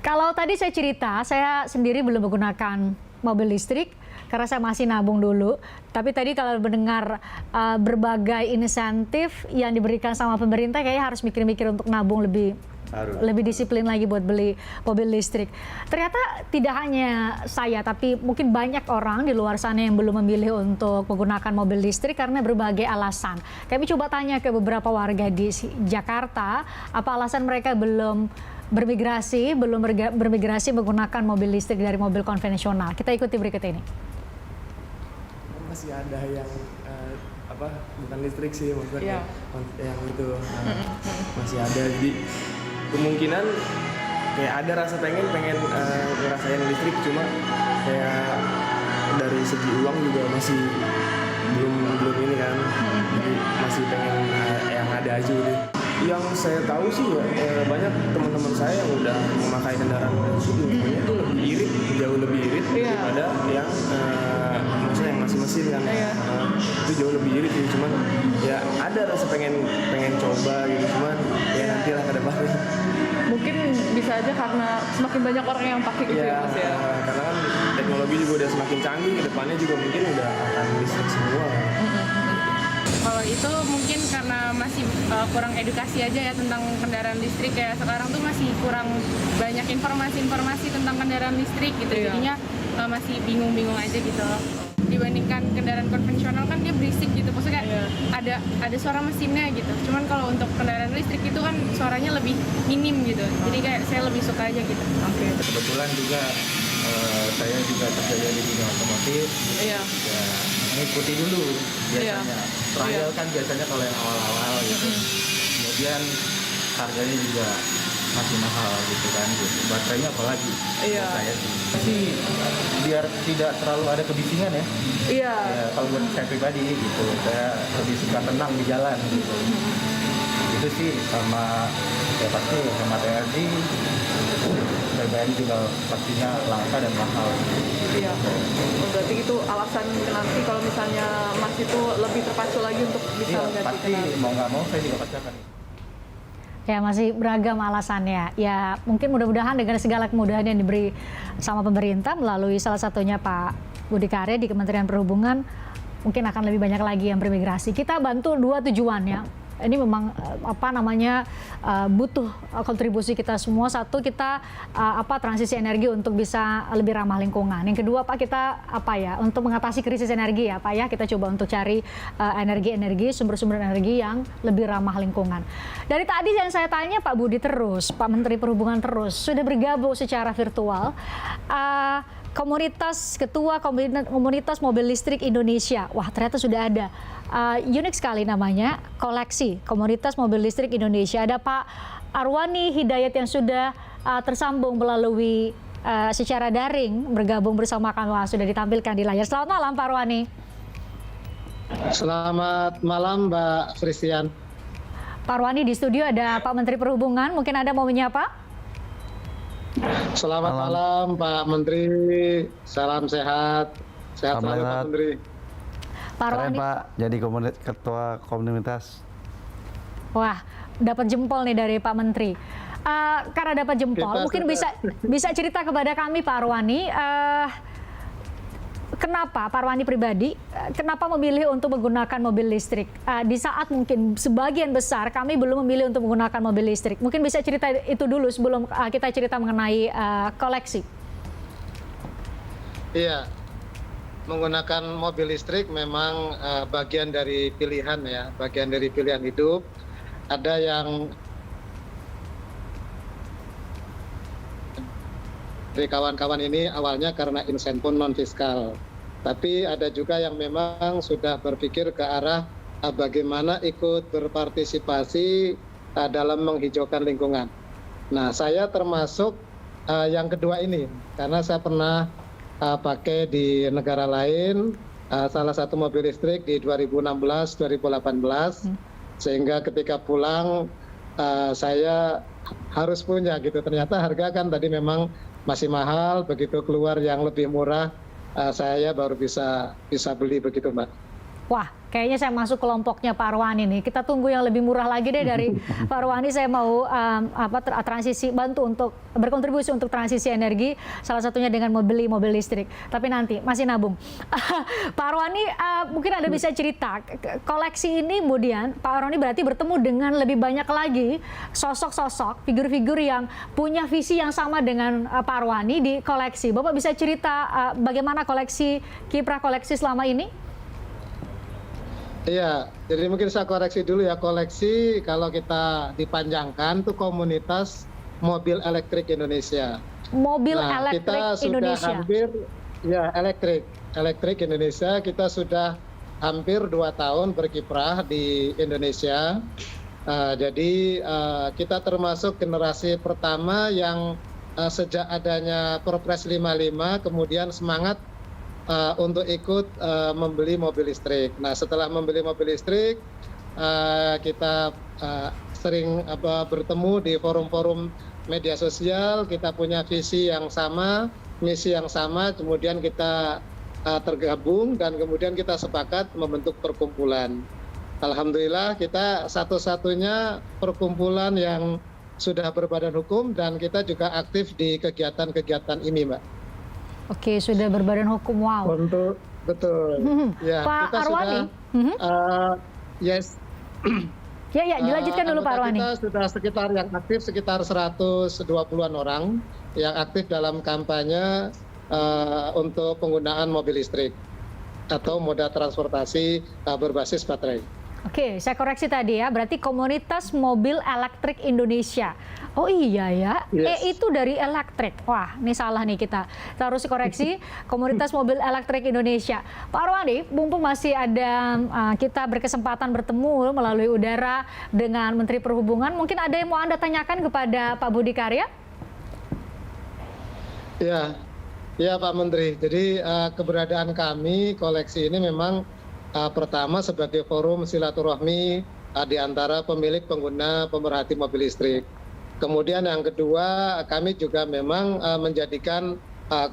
Kalau tadi saya cerita, saya sendiri belum menggunakan mobil listrik karena saya masih nabung dulu. Tapi tadi kalau mendengar berbagai insentif yang diberikan sama pemerintah, kayaknya harus mikir-mikir untuk nabung lebih disiplin lagi buat beli mobil listrik. Ternyata tidak hanya saya, tapi mungkin banyak orang di luar sana yang belum memilih untuk menggunakan mobil listrik karena berbagai alasan. Kami coba tanya ke beberapa warga di Jakarta, apa alasan mereka belum bermigrasi menggunakan mobil listrik dari mobil konvensional. Kita ikuti berikut ini. Masih ada yang bukan listrik sih, maksudnya yang itu masih ada, jadi kemungkinan kayak ada rasa pengen ngerasain listrik, cuma kayak dari segi uang juga masih belum ini kan, jadi masih pengen yang ada aja gitu. Yang saya tahu sih banyak teman-teman saya yang udah memakai kendaraan listrik itu lebih irit, jauh lebih irit daripada yang maksudnya yang masih mesin kan. Itu jauh lebih irit gitu, cuman ya ada rasa pengen coba gitu, cuman ya nantilah ke depannya. Mungkin bisa aja karena semakin banyak orang yang pakai gitu ya Mas ya. Karena kan teknologi juga udah semakin canggih, ke depannya juga mungkin udah akan listrik semua. Kalau itu mungkin karena masih kurang edukasi aja ya tentang kendaraan listrik, ya sekarang tuh masih kurang banyak informasi tentang kendaraan listrik gitu, jadinya masih bingung-bingung aja gitu. Dibandingkan kendaraan konvensional kan dia berisik gitu, maksudnya ada suara mesinnya gitu. Cuman kalau untuk kendaraan listrik itu kan suaranya lebih minim gitu, jadi kayak saya lebih suka aja gitu. Kebetulan juga saya juga kerja di dunia otomotif. Ya mengikuti dulu biasanya. Trial kan biasanya kalau yang awal-awal gitu. Kemudian harganya juga masih mahal gitu kan, gitu. Baterainya apalagi saya sih biar tidak terlalu ada kebisingan ya. Ya, kalau buat saya pribadi gitu, saya lebih suka tenang di jalan gitu. Itu sih, sama ya pasti hemat energi, BBM juga pastinya langka dan mahal. Berarti itu alasan nanti kalau misalnya Mas itu lebih terpacu lagi untuk bisa mengganti pasti mau nggak mau saya juga pasti akan. Ya, masih beragam alasannya. Ya, mungkin mudah-mudahan dengan segala kemudahan yang diberi sama pemerintah melalui salah satunya Pak Budi Karya di Kementerian Perhubungan, mungkin akan lebih banyak lagi yang bermigrasi. Kita bantu dua tujuannya. Ini memang butuh kontribusi kita semua. Satu, kita transisi energi untuk bisa lebih ramah lingkungan. Yang kedua, Pak, kita untuk mengatasi krisis energi ya, Pak ya. Kita coba untuk cari sumber-sumber energi yang lebih ramah lingkungan. Dari tadi yang saya tanya Pak Budi terus, Pak Menteri Perhubungan terus sudah bergabung secara virtual. Ketua Komunitas Mobil Listrik Indonesia. Wah, ternyata sudah ada. Unik sekali namanya, Koleksi Komunitas Mobil Listrik Indonesia. Ada Pak Arwani Hidayat yang sudah tersambung melalui secara daring, bergabung bersama kami. Sudah ditampilkan di layar. Selamat malam Pak Arwani. Selamat malam Mbak Christian. Pak Arwani, di studio ada Pak Menteri Perhubungan. Mungkin Anda mau menyapa? Selamat malam Pak Menteri, salam sehat, sehat selalu Pak Menteri. Pak Arwani, Pak, jadi ketua komunitas. Wah, dapat jempol nih dari Pak Menteri. Karena dapat jempol, mungkin bisa cerita kepada kami Pak Arwani, kenapa Pak Arwani pribadi, kenapa memilih untuk menggunakan mobil listrik? Di saat mungkin sebagian besar kami belum memilih untuk menggunakan mobil listrik. Mungkin bisa cerita itu dulu sebelum kita cerita mengenai koleksi. Iya, menggunakan mobil listrik memang bagian dari pilihan ya, bagian dari pilihan hidup. Ada yang dari kawan-kawan ini awalnya karena insentif non-fiskal. Tapi ada juga yang memang sudah berpikir ke arah bagaimana ikut berpartisipasi dalam menghijaukan lingkungan. Nah, saya termasuk yang kedua ini, karena saya pernah pakai di negara lain, salah satu mobil listrik di 2016-2018, sehingga ketika pulang saya harus punya gitu. Ternyata harga kan tadi memang masih mahal, begitu keluar yang lebih murah saya baru bisa beli begitu Mbak. Wah, Kayaknya saya masuk kelompoknya Pak Arwani nih. Kita tunggu yang lebih murah lagi deh dari Pak Arwani. Saya mau transisi, bantu untuk berkontribusi untuk transisi energi. Salah satunya dengan membeli mobil listrik. Tapi nanti masih nabung. Pak Arwani, mungkin Anda bisa cerita koleksi ini kemudian Pak Arwani berarti bertemu dengan lebih banyak lagi sosok-sosok, figur-figur yang punya visi yang sama dengan Pak Arwani di koleksi. Bapak bisa cerita bagaimana koleksi kiprah koleksi selama ini? Iya, jadi mungkin saya koreksi dulu ya. Koleksi kalau kita dipanjangkan itu komunitas mobil elektrik Indonesia. Mobil Nah, elektrik kita sudah Indonesia. hampir ya elektrik Indonesia, kita sudah hampir 2 tahun berkiprah di Indonesia. Jadi kita termasuk generasi pertama yang sejak adanya Perpres 55 kemudian semangat untuk ikut membeli mobil listrik. Nah, setelah membeli mobil listrik, kita sering bertemu di forum-forum media sosial. Kita punya visi yang sama, misi yang sama. Kemudian kita tergabung dan kemudian kita sepakat membentuk perkumpulan. Alhamdulillah kita satu-satunya perkumpulan yang sudah berbadan hukum dan kita juga aktif di kegiatan-kegiatan ini, Mbak. Oke, sudah berbadan hukum, wow. Untuk betul. Ya, Pak kita Arwani. sudah, yes. Ya, dilanjutkan dulu Pak Anggota Arwani. Kita sudah sekitar yang aktif sekitar 120-an orang yang aktif dalam kampanye untuk penggunaan mobil listrik atau moda transportasi berbasis baterai. Oke, saya koreksi tadi ya, berarti komunitas mobil elektrik Indonesia. Oh iya ya, Yes. itu dari elektrik. Wah, ini salah nih kita harus koreksi, komunitas mobil elektrik Indonesia. Pak Arwani, mumpung masih ada kita berkesempatan bertemu melalui udara dengan Menteri Perhubungan, mungkin ada yang mau Anda tanyakan kepada Pak Budi Karya? Ya Pak Menteri, jadi keberadaan kami koleksi ini memang pertama sebagai forum silaturahmi di antara pemilik, pengguna, pemerhati mobil listrik. Kemudian yang kedua, kami juga memang menjadikan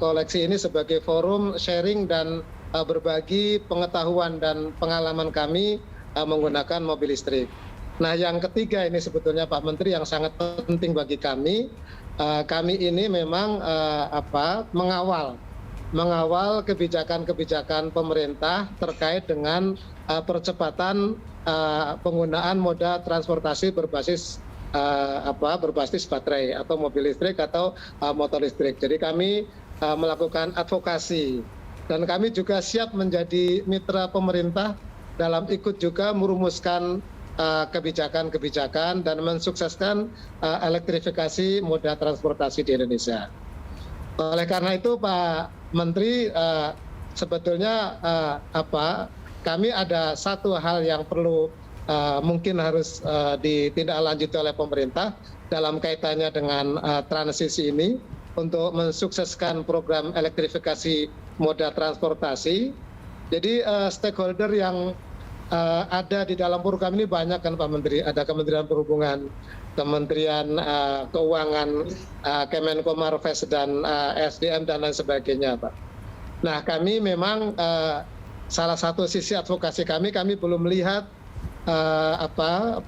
koleksi ini sebagai forum sharing dan berbagi pengetahuan dan pengalaman kami menggunakan mobil listrik. Nah, yang ketiga ini sebetulnya Pak Menteri yang sangat penting bagi kami. Kami ini memang mengawal kebijakan-kebijakan pemerintah terkait dengan percepatan penggunaan moda transportasi berbasis baterai atau mobil listrik atau motor listrik. Jadi kami melakukan advokasi dan kami juga siap menjadi mitra pemerintah dalam ikut juga merumuskan kebijakan-kebijakan dan mensukseskan elektrifikasi moda transportasi di Indonesia. Oleh karena itu Pak Menteri, sebetulnya kami ada satu hal yang perlu mungkin harus ditindaklanjuti oleh pemerintah dalam kaitannya dengan transisi ini untuk mensukseskan program elektrifikasi moda transportasi. Jadi stakeholder yang ada di dalam program ini banyak kan Pak Menteri, ada Kementerian Perhubungan, Kementerian Keuangan, Kemenko Marves dan SDM dan lain sebagainya, Pak. Nah, kami memang salah satu sisi advokasi kami belum melihat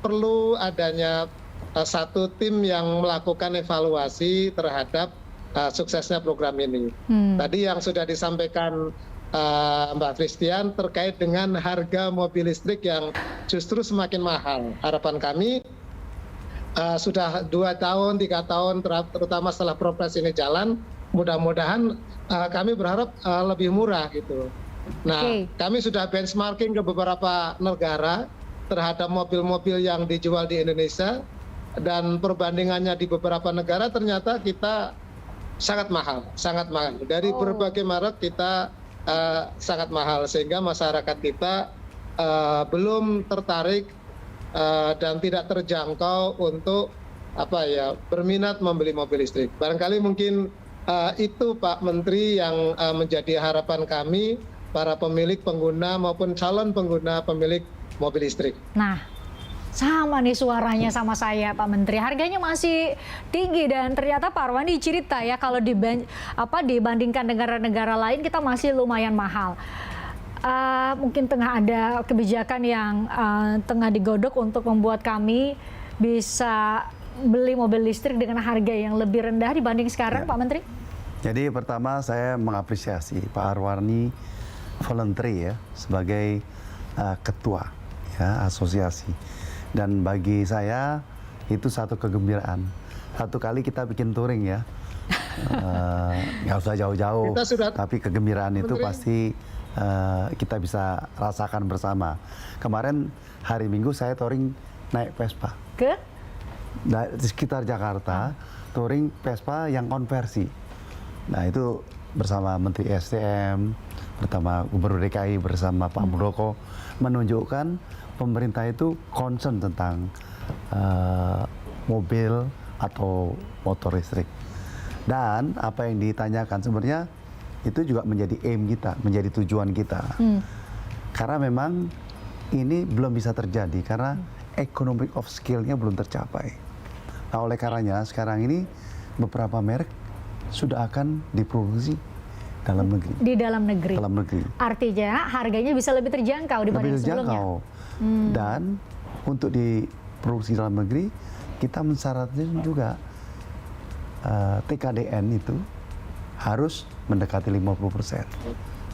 perlu adanya satu tim yang melakukan evaluasi terhadap suksesnya program ini. Tadi yang sudah disampaikan Mbak Christian terkait dengan harga mobil listrik yang justru semakin mahal. Harapan kami sudah 2 tahun, 3 tahun, terutama setelah Perpres ini jalan, mudah-mudahan kami berharap lebih murah gitu. Nah, kami sudah benchmarking ke beberapa negara terhadap mobil-mobil yang dijual di Indonesia dan perbandingannya di beberapa negara ternyata kita sangat mahal. Dari berbagai merek kita sangat mahal sehingga masyarakat kita belum tertarik dan tidak terjangkau untuk berminat membeli mobil listrik. Barangkali mungkin itu Pak Menteri yang menjadi harapan kami para pemilik, pengguna maupun calon pengguna pemilik mobil listrik. Nah, sama nih suaranya sama saya Pak Menteri, harganya masih tinggi dan ternyata Pak Arwani cerita ya kalau dibandingkan negara-negara lain kita masih lumayan mahal. mungkin tengah ada kebijakan yang tengah digodok untuk membuat kami bisa beli mobil listrik dengan harga yang lebih rendah dibanding sekarang, Pak Menteri? Jadi pertama saya mengapresiasi Pak Arwani voluntary ya sebagai ketua ya asosiasi, dan bagi saya itu satu kegembiraan. Satu kali kita bikin touring ya, nggak usah jauh-jauh, tapi kegembiraan itu pasti kita bisa rasakan bersama. Kemarin hari Minggu saya touring naik Vespa di sekitar Jakarta, touring Vespa yang konversi. Nah itu bersama Menteri SDM, bersama Gubernur DKI, bersama Pak Muldoko, menunjukkan pemerintah itu concern tentang mobil atau motor listrik. Dan apa yang ditanyakan sebenarnya itu juga menjadi aim kita, menjadi tujuan kita. Karena memang ini belum bisa terjadi karena economic of skill-nya belum tercapai. Nah oleh karenanya sekarang ini beberapa merek sudah akan diproduksi dalam negeri. Di dalam negeri. Dalam negeri. Artinya harganya bisa lebih terjangkau dibanding sebelumnya. Dan untuk diproduksi dalam negeri kita mensyaratkan juga TKDN itu harus mendekati 50%.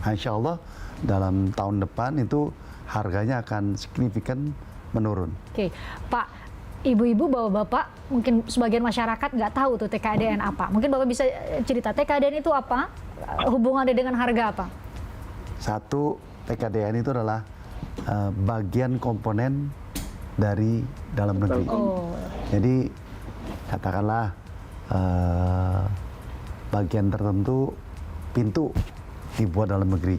Nah, insya Allah dalam tahun depan itu harganya akan signifikan menurun. Oke, Pak. Ibu-ibu, bapak-bapak, mungkin sebagian masyarakat nggak tahu tuh TKDN apa. Mungkin Bapak bisa cerita TKDN itu apa? Hubungannya dengan harga apa? Satu, TKDN itu adalah bagian komponen dari dalam negeri. Jadi katakanlah bagian tertentu pintu dibuat dalam negeri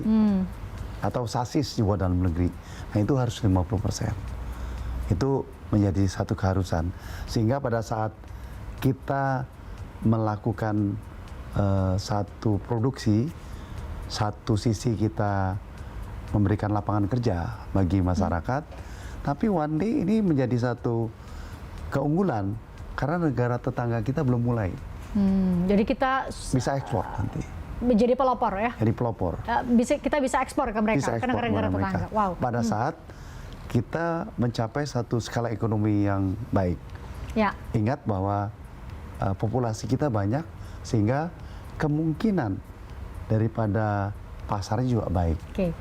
atau sasis dibuat dalam negeri. Nah itu harus 50%. Itu menjadi satu keharusan, sehingga pada saat kita melakukan satu produksi, satu sisi kita memberikan lapangan kerja bagi masyarakat, tapi one day ini menjadi satu keunggulan karena negara tetangga kita belum mulai. Jadi kita bisa ekspor nanti. Menjadi pelopor ya? Jadi pelopor. Kita bisa ekspor ke mereka, ke negara-negara tetangga. Wow. Pada saat kita mencapai satu skala ekonomi yang baik. Ya. Ingat bahwa populasi kita banyak, sehingga kemungkinan daripada pasarnya juga baik. Oke.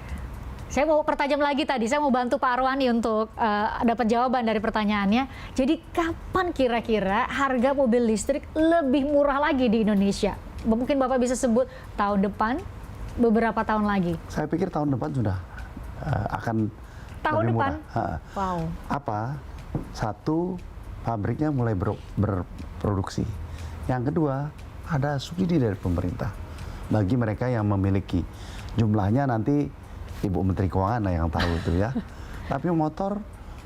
Saya mau pertajam lagi tadi, saya mau bantu Pak Arwani untuk dapat jawaban dari pertanyaannya. Jadi kapan kira-kira harga mobil listrik lebih murah lagi di Indonesia? Mungkin Bapak bisa sebut tahun depan, beberapa tahun lagi. Saya pikir tahun depan sudah akan tahun lebih depan? murah. Wow. Apa? Satu, pabriknya mulai berproduksi. Yang kedua, ada subsidi dari pemerintah bagi mereka yang memiliki. Jumlahnya nanti Ibu Menteri Keuangan lah yang tahu itu ya. Tapi motor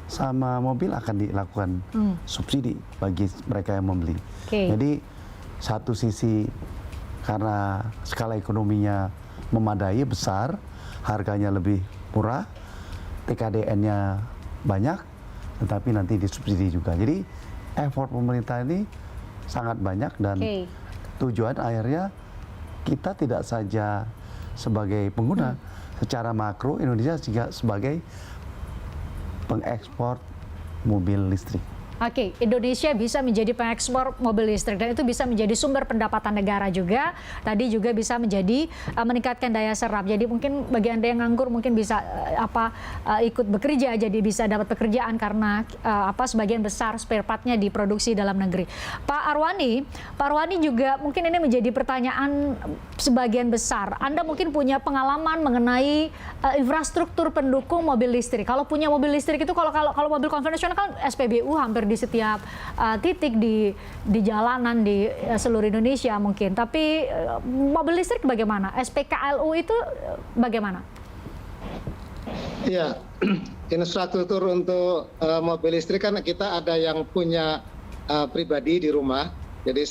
sama mobil akan dilakukan subsidi bagi mereka yang membeli. Jadi satu sisi karena skala ekonominya memadai, besar, harganya lebih murah, TKDN-nya banyak, tetapi nanti disubsidi juga. Jadi effort pemerintah ini sangat banyak dan tujuan akhirnya kita tidak saja sebagai pengguna, secara makro Indonesia juga sebagai pengekspor mobil listrik. Oke, Indonesia bisa menjadi pengekspor mobil listrik dan itu bisa menjadi sumber pendapatan negara juga. Tadi juga bisa menjadi meningkatkan daya serap. Jadi mungkin bagi Anda yang nganggur mungkin bisa ikut bekerja, jadi bisa dapat pekerjaan karena sebagian besar spare part-nya diproduksi dalam negeri. Pak Arwani juga mungkin ini menjadi pertanyaan sebagian besar. Anda mungkin punya pengalaman mengenai infrastruktur pendukung mobil listrik. Kalau punya mobil listrik itu kalau mobil konvensional kan SPBU hampir di setiap titik di jalanan di seluruh Indonesia mungkin. Tapi mobil listrik bagaimana? SPKLU itu bagaimana? Iya, infrastruktur untuk mobil listrik kan kita ada yang punya pribadi di rumah. Jadi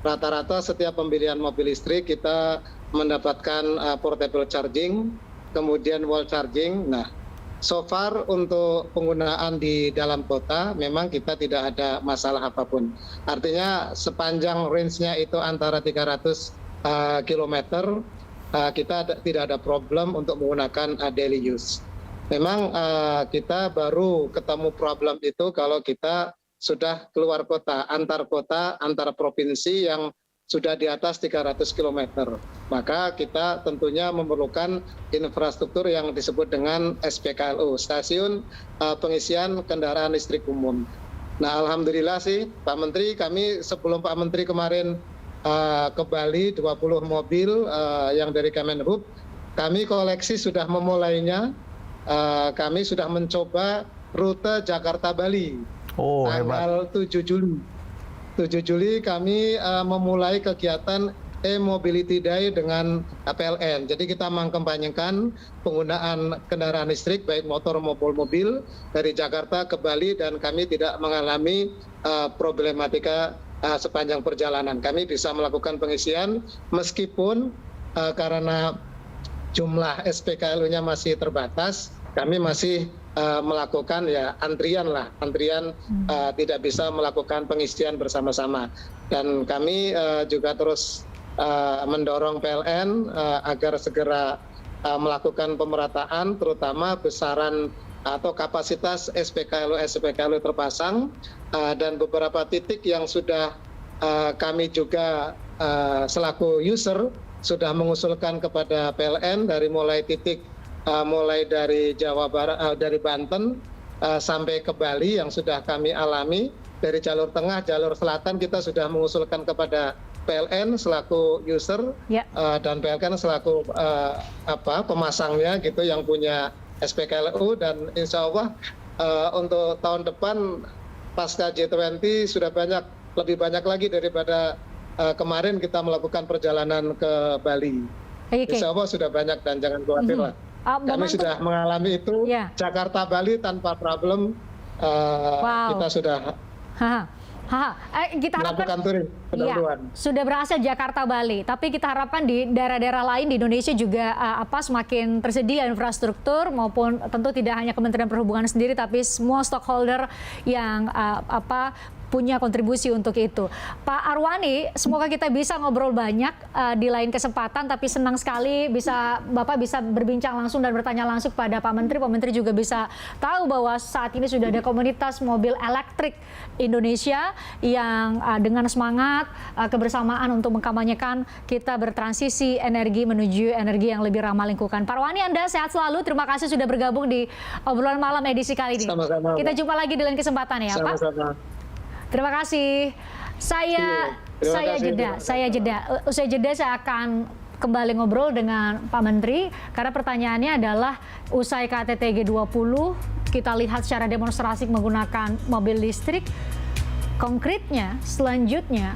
rata-rata setiap pembelian mobil listrik kita mendapatkan portable charging, kemudian wall charging. Nah, so far untuk penggunaan di dalam kota memang kita tidak ada masalah apapun. Artinya sepanjang range-nya itu antara 300 km kita tidak ada problem untuk menggunakan daily use. Memang kita baru ketemu problem itu kalau kita sudah keluar kota, antar provinsi yang sudah di atas 300 km. Maka kita tentunya memerlukan infrastruktur yang disebut dengan SPKLU, Stasiun Pengisian Kendaraan Listrik Umum. Nah, alhamdulillah sih Pak Menteri, kami sebelum Pak Menteri kemarin ke Bali 20 mobil yang dari Kemenhub, kami koleksi sudah memulainya. Kami sudah mencoba rute Jakarta-Bali tanggal 7 Juli. 7 Juli kami memulai kegiatan e-mobility day dengan PLN. Jadi kita mengkampanyekan penggunaan kendaraan listrik baik motor maupun mobil dari Jakarta ke Bali, dan kami tidak mengalami problematika sepanjang perjalanan. Kami bisa melakukan pengisian meskipun karena jumlah SPKLU-nya masih terbatas, kami masih melakukan ya antrian, tidak bisa melakukan pengisian bersama-sama. Dan kami juga terus mendorong PLN agar segera melakukan pemerataan, terutama besaran atau kapasitas SPKLU terpasang, dan beberapa titik yang sudah kami juga selaku user sudah mengusulkan kepada PLN dari mulai dari Jawa Barat, dari Banten sampai ke Bali yang sudah kami alami. Dari jalur tengah, jalur selatan kita sudah mengusulkan kepada PLN selaku user dan PLN selaku pemasangnya gitu yang punya SPKLU, dan insya Allah untuk tahun depan pasca G20 sudah lebih banyak lagi daripada kemarin kita melakukan perjalanan ke Bali. Insya Allah sudah banyak dan jangan khawatir lah. Kami sudah mengalami itu, Jakarta-Bali tanpa problem, kita sudah kita harapkan sudah berhasil Jakarta-Bali, tapi kita harapkan di daerah-daerah lain di Indonesia juga semakin tersedia infrastruktur, maupun tentu tidak hanya Kementerian Perhubungan sendiri, tapi semua stakeholder yang punya kontribusi untuk itu. Pak Arwani, semoga kita bisa ngobrol banyak di lain kesempatan, tapi senang sekali Bapak bisa berbincang langsung dan bertanya langsung kepada Pak Menteri. Pak Menteri juga bisa tahu bahwa saat ini sudah ada komunitas mobil elektrik Indonesia yang dengan semangat kebersamaan untuk mengkampanyekan kita bertransisi energi menuju energi yang lebih ramah lingkungan. Pak Arwani, Anda sehat selalu. Terima kasih sudah bergabung di obrolan malam edisi kali ini. Sama-sama. Kita jumpa lagi di lain kesempatan ya, Pak. Sama-sama. Terima kasih. Saya jeda. Usai jeda saya akan kembali ngobrol dengan Pak Menteri, karena pertanyaannya adalah usai KTT G20 kita lihat secara demonstrasi menggunakan mobil listrik, konkretnya selanjutnya